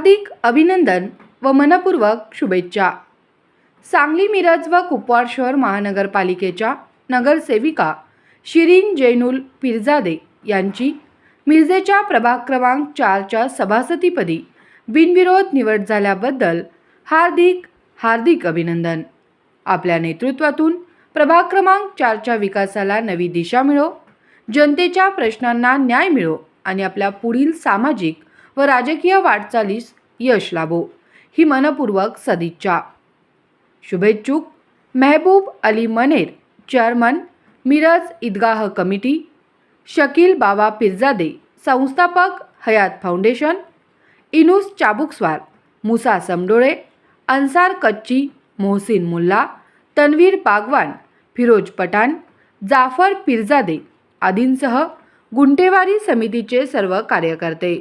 हार्दिक अभिनंदन व मनपूर्वक शुभेच्छा। सांगली, मिरज व कुपवाड शहर महानगरपालिकेच्या नगरसेविका शिरीन जैनुल पिरजादे यांची मिरजेच्या प्रभाग क्रमांक 4च्या सभापतीपदी बिनविरोध निवड झाल्याबद्दल हार्दिक अभिनंदन। आपल्या नेतृत्वातून प्रभाग क्रमांक 4च्या विकासाला नवी दिशा मिळो, जनतेच्या प्रश्नांना न्याय मिळो आणि आपल्या पुढील सामाजिक व राजकीय वाटचालीस यश लाभो ही मनपूर्वक सदिच्छा। शुभेच्छुक महबूब अली मनेर, चेअरमन मिरज ईदगाह कमिटी, शकील बाबा पिरजादे, संस्थापक हयात फाउंडेशन, इनुस चाबुकस्वार, मुसा समडोळे, अन्सार कच्ची, मोहसिन मुल्ला, तन्वीर बागवान, फिरोज पठाण, जाफर पिरजादे आदींसह गुंटेवारी समितीचे सर्व कार्यकर्ते।